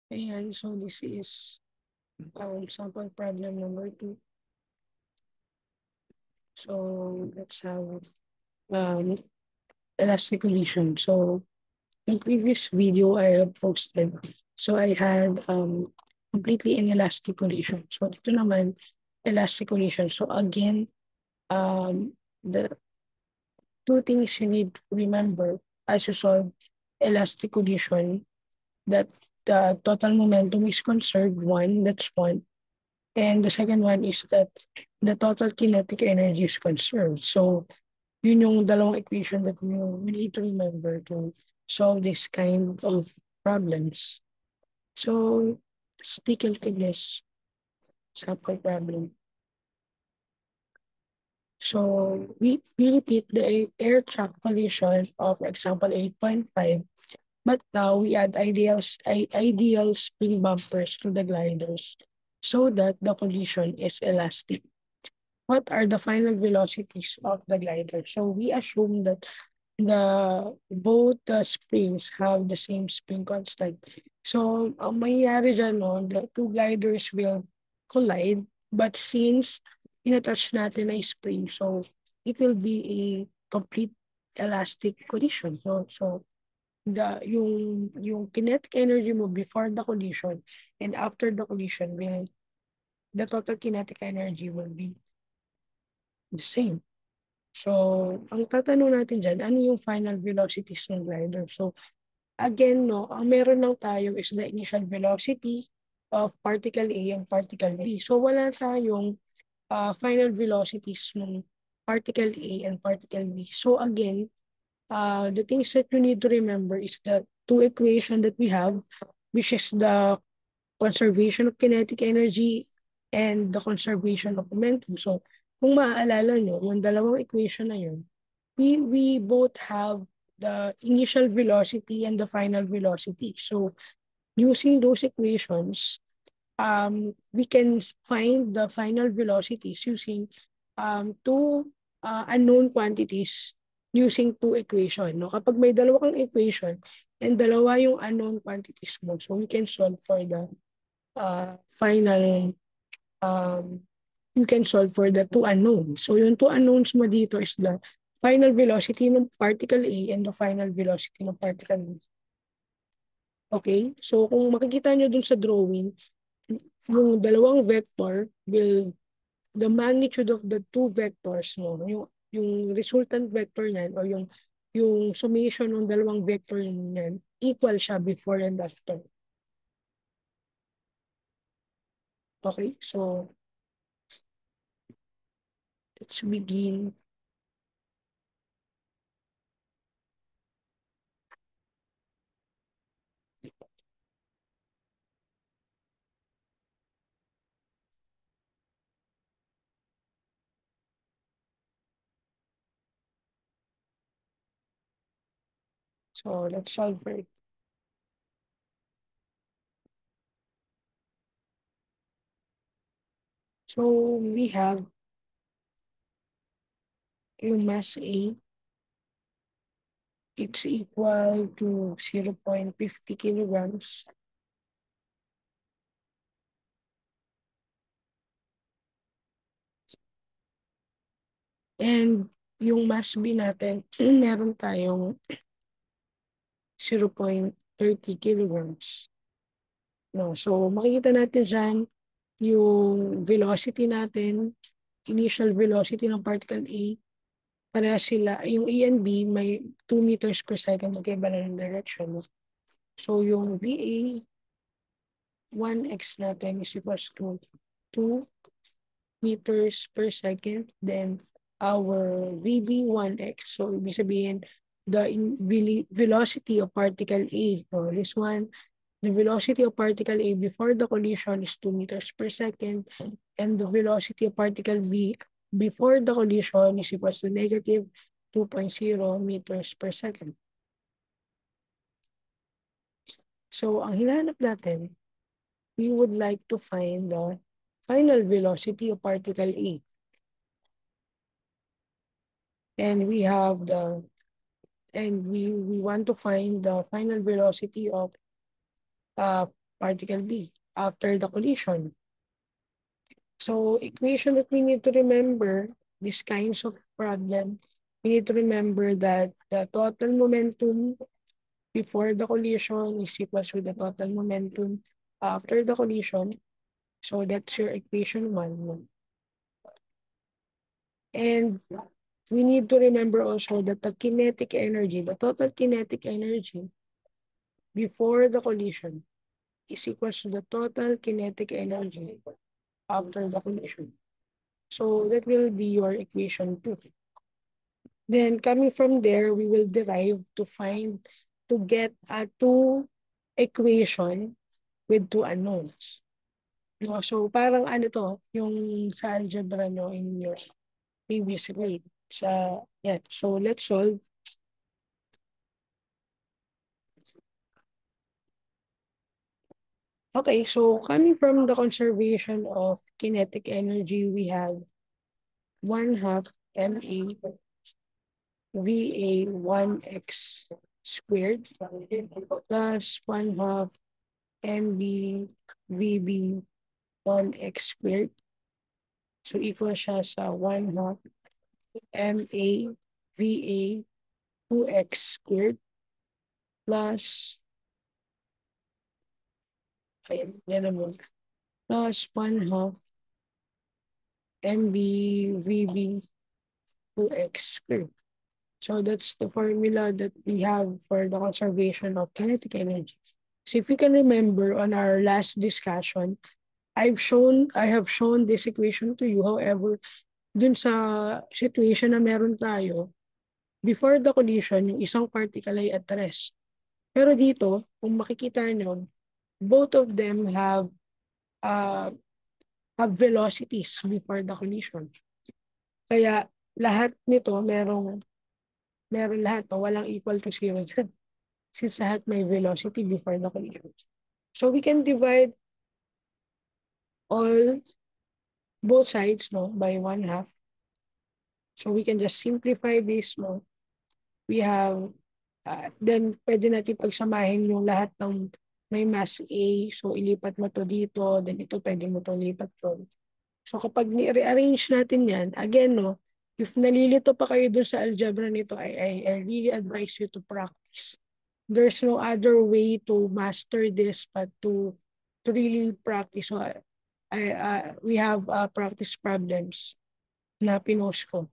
Ayan, so this is sample problem number 2. So let's have um, elastic collision. So in previous video I have posted, so I had completely inelastic collision. So dito naman, elastic collision. So again, the two things you need to remember as you solve elastic collision, that the total momentum is conserved, one, that's one. And the second one is that the total kinetic energy is conserved. So, yun yung dalawang equation that you need to remember to solve this kind of problems. So, let's take a look at this sample problem. So, we repeat the air track collision of example 8.5, but now we add ideal spring bumpers to the gliders so that the collision is elastic. What are the final velocities of the glider? So we assume that both the springs have the same spring constant. So ang mangyayari dyan, no, the two gliders will collide, but since inattach natin ay spring, so it will be a complete elastic collision. So yung kinetic energy mo before the collision and after the collision will the total kinetic energy will be the same. So, ang tatanong natin dyan, ano yung final velocities ng glider? So, again, no, ang meron lang tayo is the initial velocity of particle A and particle B. So, wala tayong final velocities ng particle A and particle B. So, again, the things that you need to remember is the two equation that we have, which is the conservation of kinetic energy and the conservation of momentum. So, kung maaalala nyo, yung dalawang equation na yun, we both have the initial velocity and the final velocity. So, using those equations, we can find the final velocities using two unknown quantities using two equation. No? Kapag may dalawang equation and dalawa yung unknown quantities mo, so we can solve for the final, um, you can solve for the two unknowns. So yung two unknowns mo dito is the final velocity ng particle A and the final velocity ng particle B. Okay? So kung makikita nyo dun sa drawing, yung dalawang vector will, the magnitude of the two vectors, no, yung resultant vector niyan o yung summation ng dalawang vector niyan, equal siya before and after. Okay? So, let's begin. So, let's solve for it. So, we have yung mass A, it's equal to 0.50 kilograms. And yung mass B natin, meron tayong 0.30 kilograms. No, so, makikita natin dyan yung velocity natin, initial velocity ng particle A, pareha sila, yung A and B may 2 meters per second magkaiba lang ng direction. So, yung VA 1x natin is equals to 2 meters per second. Then, our VB 1x, so ibig sabihin, the velocity of particle A, so this one, the velocity of particle A before the collision is 2 meters per second, and the velocity of particle B before the collision is equals to negative 2.0 meters per second. So, ang hinahanap natin, we would like to find the final velocity of particle A. And we have the, and we want to find the final velocity of particle B after the collision. So equation that we need to remember, these kinds of problem, we need to remember that the total momentum before the collision is equals to the total momentum after the collision. So that's your equation 1. And we need to remember also that the kinetic energy, the total kinetic energy before the collision is equals to the total kinetic energy after the collision. So that will be your equation 2. Then coming from there, we will derive to get a two equation with two unknowns. No? So parang ano to, yung sa algebra nyo in your previous grade. Yeah. So let's solve. Okay, so coming from the conservation of kinetic energy, we have 1/2 MA VA 1x squared plus 1/2 MB VB 1x squared. So equal siya sa 1/2 MA VA 2x squared plus, ayan, yan naman, plus 1/2 MB VB 2x squared. So that's the formula that we have for the conservation of kinetic energy. So if you can remember on our last discussion, I have shown this equation to you. However, dun sa situation na meron tayo, before the collision, yung isang particle ay at rest. Pero dito, kung makikita nyo, both of them uh, have velocities before the collision. Kaya lahat nito meron lahat, no? Walang equal to 0 dyan. Since lahat may velocity before the collision. So we can divide both sides, no, by 1/2. So we can just simplify this, no. We have, then pwede natin pagsamahin yung lahat ng may mass A. So ilipat mo to dito, then ito pwede mo to lipat to. So kapag ni-rearrange natin yan, again, no, if nalilito pa kayo dun sa algebra nito, I really advise you to practice. There's no other way to master this but to really practice. So we have practice problems na pinost ko.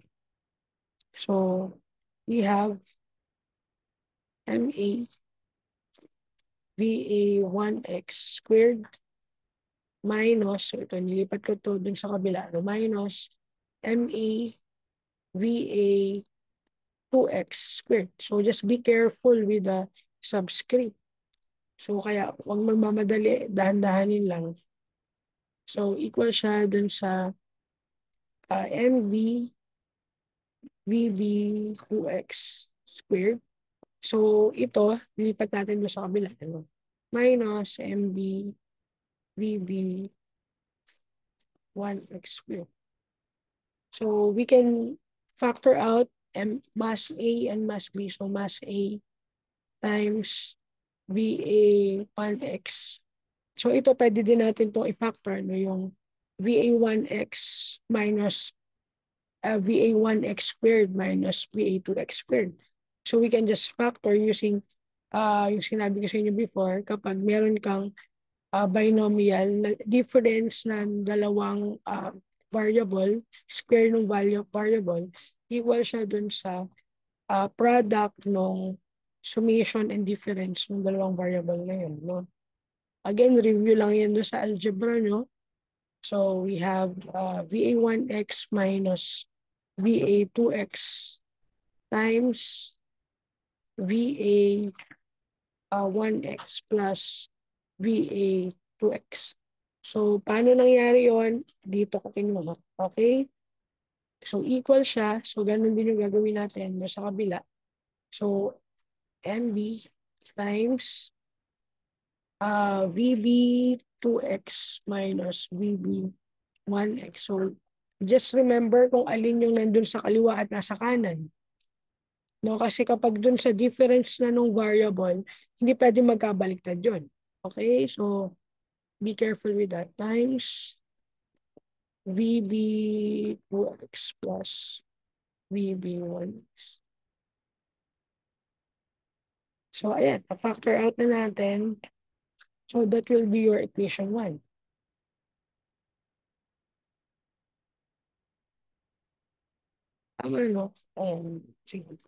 So we have MA VA 1x squared minus, so ito nilipat ko to dun sa kabila, no, minus MA VA 2x squared. So just be careful with the subscript. So kaya huwag magmamadali, dahan-dahanin lang. So equal siya dun sa MV VB 2x squared. So ito, lilipat natin doon sa kabila. Ano? Minus MB VB 1x squared. So we can factor out mass A and mass B. So mass A times VA 1x. So ito pwede din natin itong i-factor, no, yung VA1x minus VA1x squared minus VA2x squared. So we can just factor using yung sinabi ko sa inyo before, kapag meron kang binomial na difference ng dalawang variable, square ng variable, equal siya dun sa product ng summation and difference ng dalawang variable na yun. No? Again, review lang yan doon sa algebra nyo. So we have VA1x minus VA2x times VA1x plus VA2x. So paano nangyari yon? Dito ko kinuha. Okay? So equal siya. So ganun din yung gagawin natin sa kabila. So MB times VB2x minus VB1x. So just remember kung alin yung nandun sa kaliwa at nasa kanan. No, kasi kapag dun sa difference na nung variable, hindi pwede magkabaliktad yun. Okay, so be careful with that. Times VB2x plus VB1x. So, ayan, pa-factor out na natin. So, that will be your equation 1. Tama, no? Sige.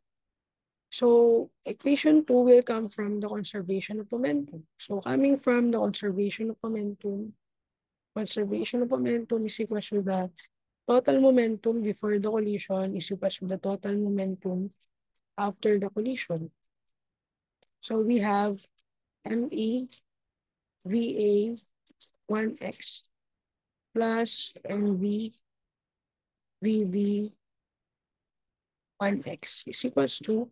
So, equation 2 will come from the conservation of momentum. So, coming from the conservation of momentum is equal to the total momentum before the collision is equal to the total momentum after the collision. So, we have ME VA 1x plus MV VB 1x is equals to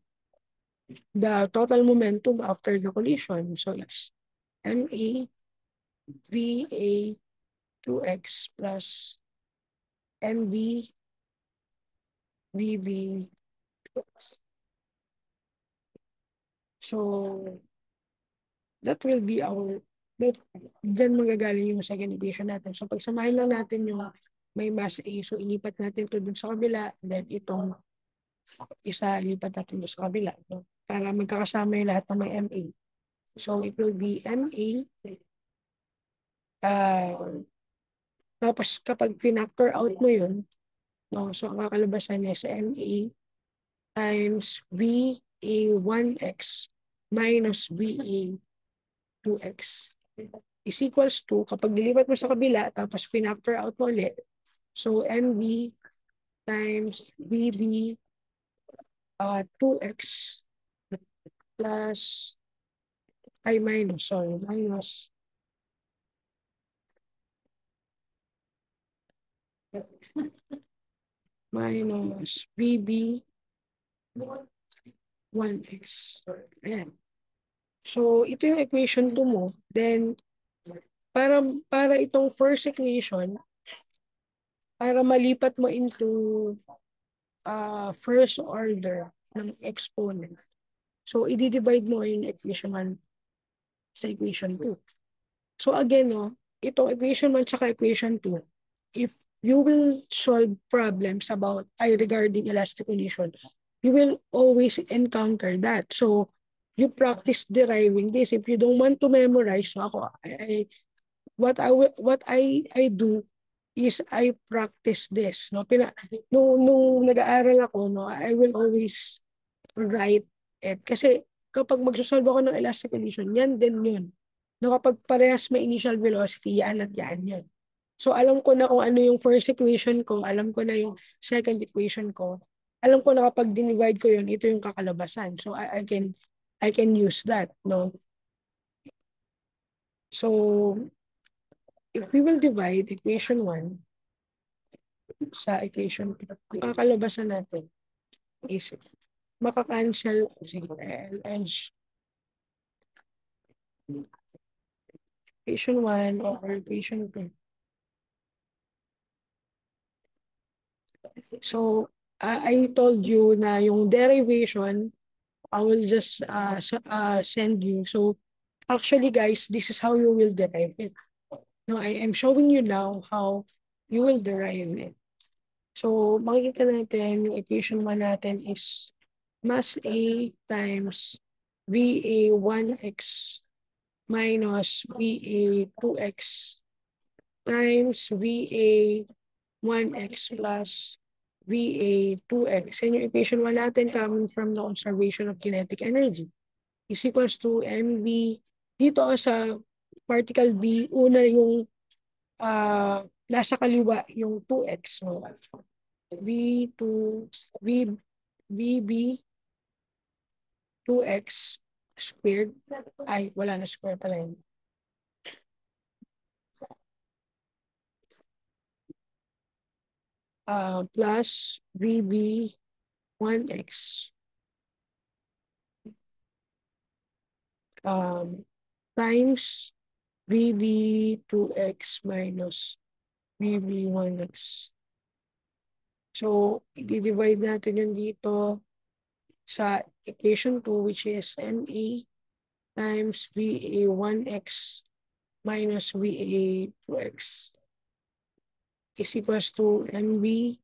the total momentum after the collision. So it's MA VA 2x plus MV VB 2x. So that will be our, dyan magagaling yung second equation natin. So pagsamahin lang natin yung may mass A, so ilipat natin to dun sa kabila, then itong isa lipat natin dun sa kabila, no? Para magkakasama yung lahat ng may MA. So it will be MA, tapos kapag pinactor out mo yun, no, so ang kakalabasan niya sa MA times VA1x minus VA2x is equals to, kapag nilipat mo sa kabila, tapos pinactor out mo ulit, so MV times VB 2x plus, minus VB 1x. Ayan. So, ito yung equation 2 mo. Then, para itong first equation, para malipat mo into first order ng exponent. So, i-divide mo yung equation 1 sa equation 2. So, again, no, itong equation 1 tsaka equation 2, if you will solve problems regarding elastic collision, you will always encounter that. So, you practice deriving this. If you don't want to memorize, so ako, what I do is I practice this. No? Nung nag-aaral ako, no, I will always write it. Kasi kapag magsosolve ako ng elastic collision, yan din yun. No, kapag parehas may initial velocity, yan at yan yun. So alam ko na kung ano yung first equation ko, alam ko na yung second equation ko. Alam ko na kapag dinivide ko yun, ito yung kakalabasan. So I can use that, no? So if we will divide equation 1 sa equation 2, ang kakalabasan natin is makakancel, equation 1 over equation 2. So, I told you na yung derivation, I will just send you. So, actually guys, this is how you will derive it. No, I am showing you now how you will derive it. So, makikita natin, yung equation 1 natin is mass A times VA1x minus VA2x times VA1x plus VA2x. And yung equation 1 natin coming from the conservation of kinetic energy is equals to MV. Dito sa particle B, una yung nasa kaliwa yung 2x. So, V2, V, VB 2x squared. Ay, wala na square pala yun. Plus VB 1x times VB2x minus VB1x. So, i-divide natin yun dito sa equation 2, which is MA times VA1X minus VA2X is equals to MB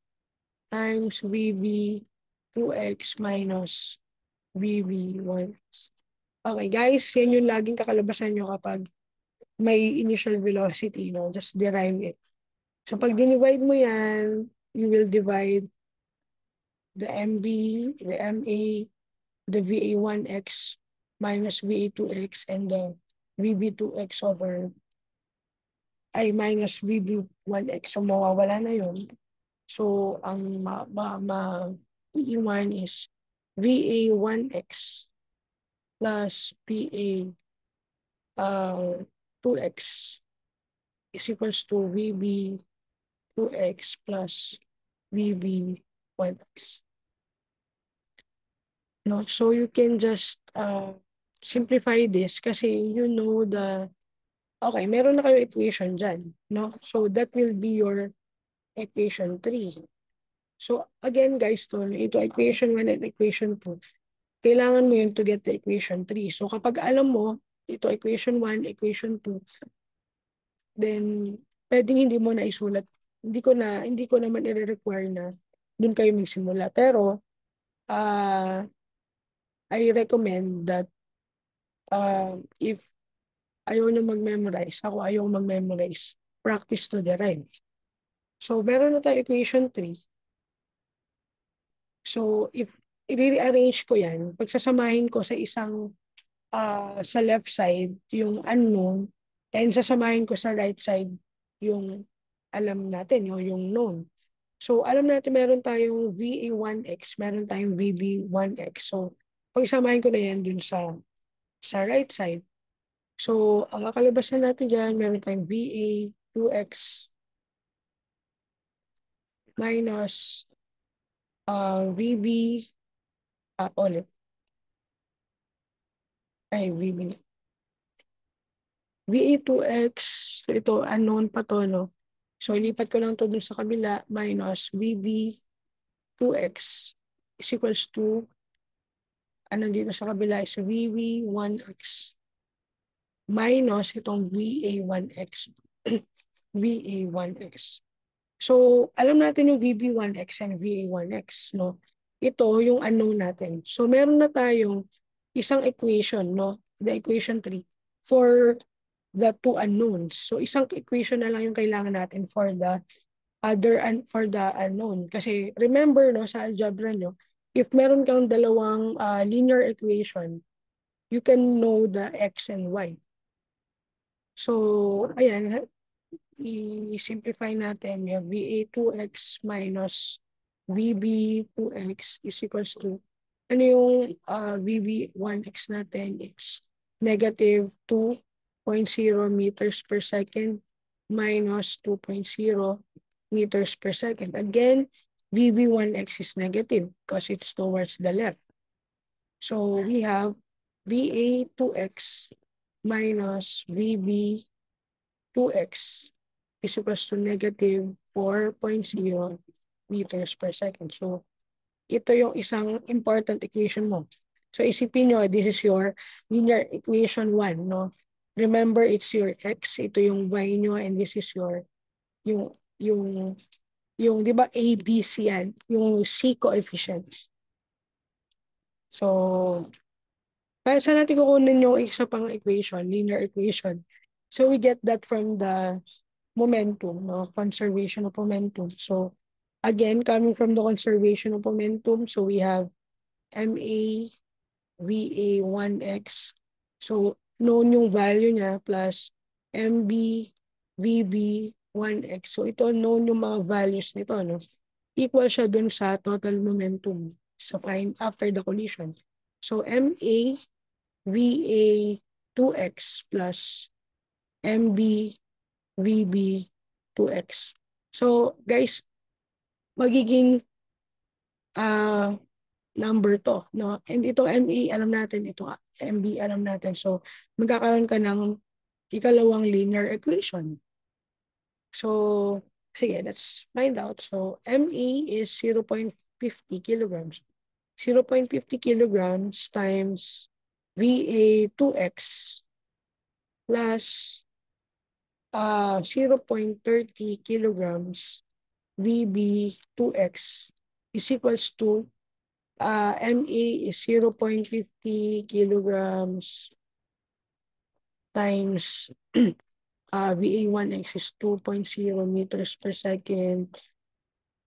times VB2X minus VB1X. Okay, guys, yan yung laging kakalabasan nyo kapag may initial velocity, no? Just derive it. So, pag dinivide mo yan, you will divide the MB, the MA, the VA1X minus VA2X, and the VB2X over ay minus VB1X. So, mawawala na yun. So, ang iiwan is VA1X plus VA2X is equals to VB2X plus VB1X. No? So, you can just simplify this kasi you know okay, meron na kayo equation dyan. No? So, that will be your equation 3. So, again, guys, ito equation 1 and equation 2. Kailangan mo yun to get the equation 3. So, kapag alam mo, ito equation 1, equation 2, then, pwedeng hindi mo na isulat. Hindi ko naman i-require na dun kayo magsimula. Pero, I recommend that if ayaw na mag-memorize, ako ayaw mag-memorize, practice to derive. So, meron na tayo equation 3. So, if i-rearrange ko yan, pagsasamahin ko sa isang sa left side, yung unknown, and sasamahin ko sa right side, yung alam natin, yung known. So, alam natin meron tayong VA1X, meron tayong VB1X. So, pagsamahin ko na yan dun sa right side. So, ang kakalabasan natin dyan, meron tayong VA2X minus VB, ulit. Ay, VB. VA2X, so ito, unknown pa to, no? So, ilipat ko lang to dun sa kabila, minus VB2X is equals to, dito sa kabila is VB1X minus itong VA1X. VA1X. So, alam natin yung VB1X and VA1X, no? Ito yung unknown natin. So, meron na tayong isang equation, no? The equation 3 for the two unknowns. So, isang equation na lang yung kailangan natin for the unknown. Kasi, remember, no, sa algebra nyo, if meron kang dalawang linear equation, you can know the x and y. So, ayan, i-simplify natin. We have VA2X minus VB2X is equals to, ano yung VB1X natin? It's negative 2.0 meters per second minus 2.0 meters per second. Again, VB1X is negative because it's towards the left. So we have VA2X minus VB2X is equals to negative 4.0 meters per second. So, ito yung isang important equation mo. So, isipin nyo, this is your linear equation 1, no? Remember, it's your x, ito yung y nyo, and this is your, di ba, A, B, C yan, yung C coefficient. So, saan natin kukunin yung isa pang equation, linear equation? So, we get that from the momentum, no? Conservation of momentum. So, again, coming from the conservation of momentum, so we have MA, VA1X. So, known yung value niya plus MB, VB1X. So, ito known yung mga values nito, no? Equal siya dun sa total momentum so find after the collision. So, MA, VA2X plus MB, VB2X. So, guys, magiging number to, no? And ito MA, alam natin, ito MB, alam natin. So, magkakaroon ka ng ikalawang linear equation. So, sige, let's find out. So, MA is 0.50 kilograms. 0.50 kilograms times VA2X plus 0.30 kilograms VB2X is equals to MA is 0.50 kilograms times VA1X is 2.0 meters per second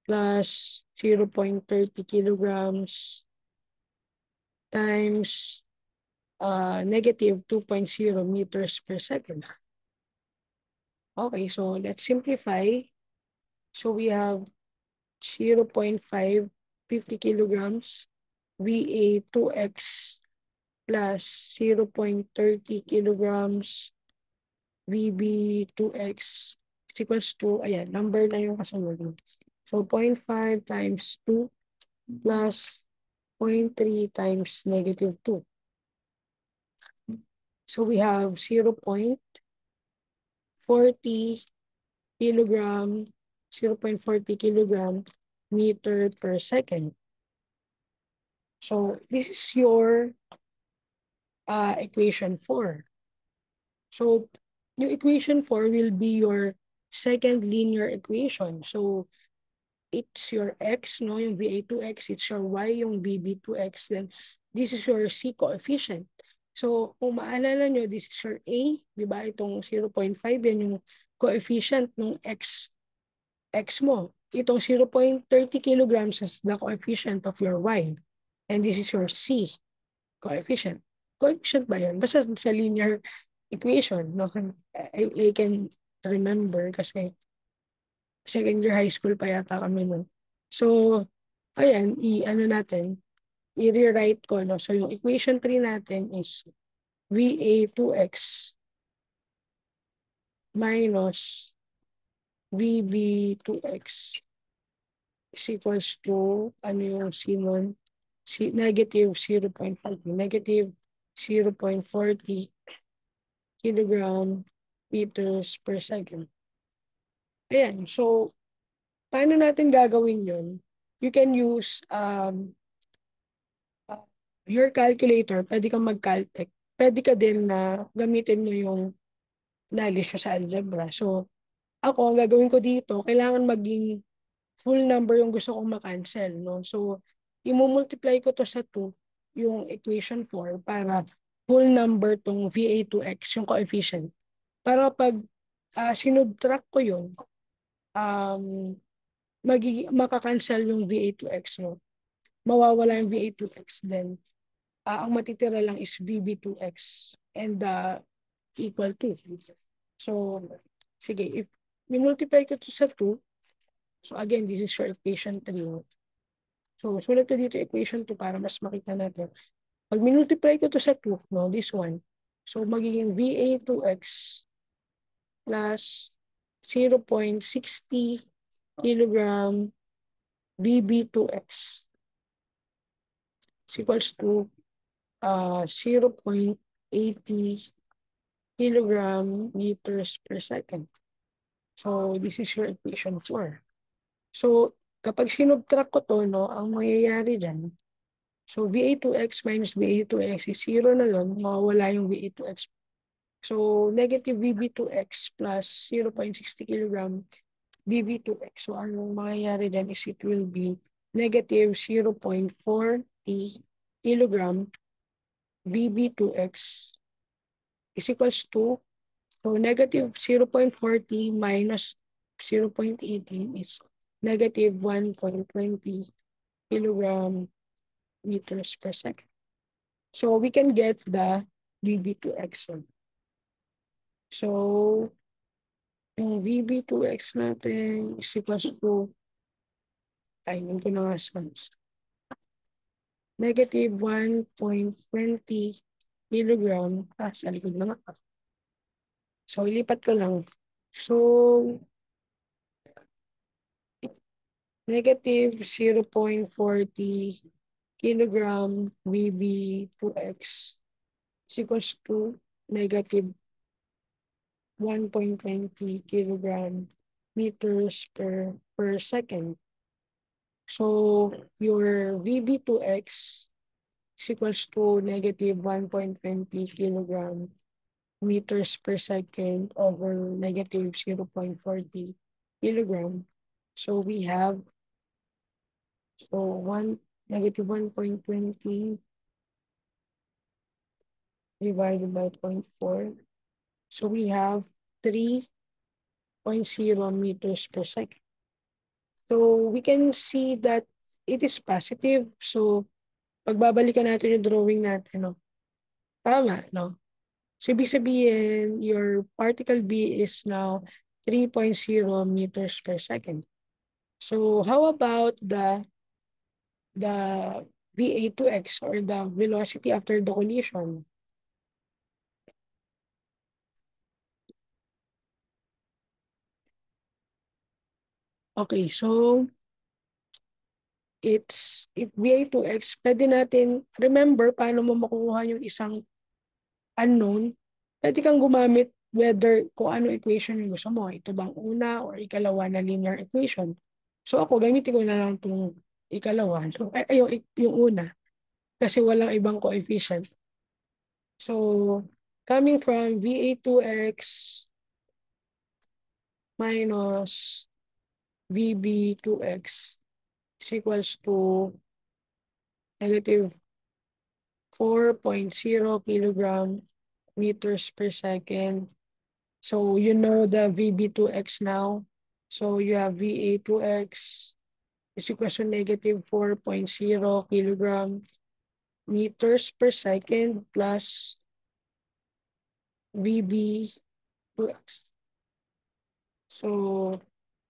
plus 0.30 kilograms times negative 2.0 meters per second. Okay, so let's simplify. So we have 0.550 kilograms VA2X plus 0.30 kilograms VB2X is equals to, ayan, number na yung kasunod. So 0.5 times 2 plus 0.3 times negative 2. So we have 0.40 kilogram, 0.40 kilogram meter per second. So this is your equation 4. So yung equation 4 will be your second linear equation. So it's your x, no, yung VA2x, it's your y, yung VB2x, then this is your C coefficient. So kung maalala nyo, this is your A, di ba? Itong 0.5, yan yung coefficient ng x mo. Itong 0.30 kilograms is the coefficient of your y. And this is your C coefficient. Coefficient ba yan? Basta sa linear equation, no? I can remember kasi second year high school pa yata kami nun. So, ayan, i-ano natin, i-rewrite ko, no? So, yung equation 3 natin is VA2X minus VB2X is equals to, ano yung C nun? Negative 0.40, negative 0.40 kilogram meters per second. Ayan, so, paano natin gagawin yun? You can use your calculator, pwede kang mag-caltech. Pwede ka din na gamitin mo yung knowledge sa algebra. So, ako, ang gagawin ko dito, kailangan maging full number yung gusto kong makancel, no? So, i-multiply ko to sa 2, yung equation 4, para full number tong VA2X, yung coefficient. Para pag sinubtract ko yun, makakancel yung VA2X mo. Mawawala yung VA2X, then ang matitira lang is VB2X and equal to. So, sige, if minultiply ko to sa 2, so again, this is your equation 3. So, sulat ko dito equation 2 para mas makita natin. Pag minultiply ko to sa 2, no, this one, so magiging VA2X plus 0.60 kilogram VB2X is equals to 0.80 kilogram meters per second. So, this is your equation 4. So, kapag sinubtract ko to, no, ang mangyayari dyan, so VA2X minus VA2X is 0 na doon, mawawala yung VA2X. So, negative VB2X plus 0.60 kilogram VB2X. So, ang mangyayari dyan is it will be negative 0.40 kilogram VB2X is equals to, so negative 0.40 minus 0.80 is negative 1.20 kilogram meters per second. So we can get the VB2X. So yung VB2X natin is equals to, ayun ko na nga negative 1.20 kilogram, sa likod na nga. So, ilipat ko lang. So, negative 0.40 kilogram VB2X is equals to negative 1.20 kilogram meters per second. So, your VB2X is equals to negative 1.20 kilogram meters per second over negative 0.40 kilogram. So we have negative 1.20 divided by 0.4. So we have 3.0 meters per second. So we can see that it is positive. So pagbabalikan natin yung drawing natin, no? Tama, no? So ibig sabihin, your particle B is now 3.0 meters per second. So how about the VA2X or the velocity after the collision? Okay, so if VA2X, pwede natin, remember paano mo makukuha yung isang unknown, pwede kang gumamit whether kung ano equation yung gusto mo. Ito bang una or ikalawa na linear equation. So ako, gamitin ko na lang itong ikalawa. So, yung una. Kasi walang ibang coefficient. So, coming from VA2X minus VB2X is equals to negative 4.0 kilogram meters per second. So you know the VB2X now. So you have VA2X is equals to negative 4.0 kilogram meters per second plus VB2X. So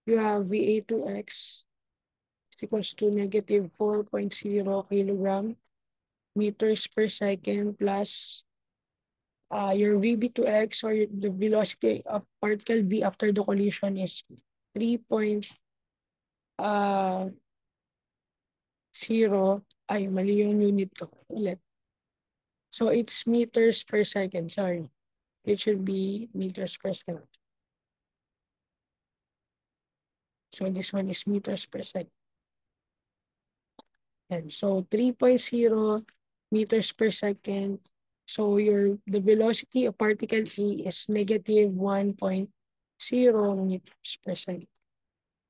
you have VA2X is equals to negative 4.0 kilogram meters per second plus your VB2X or the velocity of particle B after the collision is 3.0. Ay, mali yung unit ko. Ulit. So it's meters per second. Sorry. It should be meters per second. So this one is meters per second. And so 3.0 meters per second. So the velocity of particle A is negative 1.0 meters per second.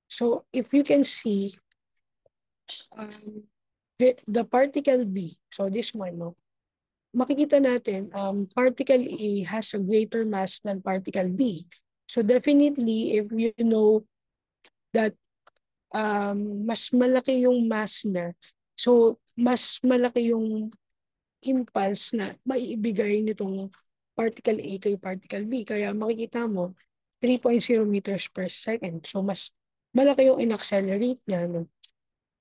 So if you can see the particle B, so this one, no? Makikita natin, particle A has a greater mass than particle B. So definitely, if you know that mas malaki yung mass na, so mas malaki yung impulse na maibigay nitong particle A kay particle B. Kaya makikita mo, 3.0 meters per second. So mas malaki yung in-accelerate niya, no?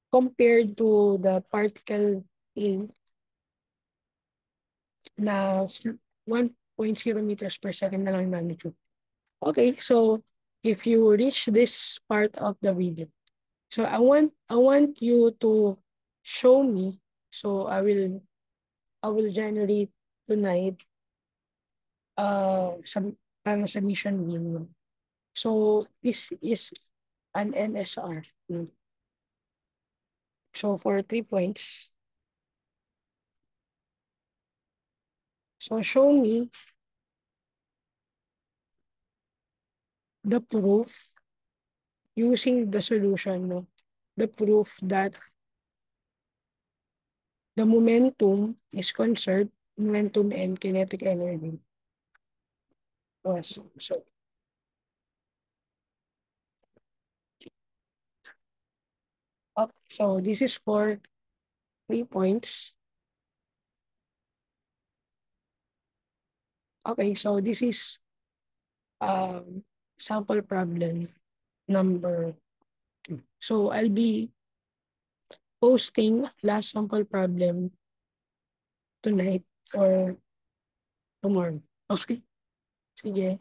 Compared to the particle A na 1.0 meters per second na lang yung magnitude. Okay, so if you reach this part of the video, so I want you to show me. So I will generate tonight some parang submission video. So this is an NSR. So for 3 points. So show me the proof using the solution, no? The proof that the momentum is conserved, momentum and kinetic energy. So this is for 3 points. Okay, so this is sample problem number 2. So I'll be posting last sample problem tonight or tomorrow. Okay, sige.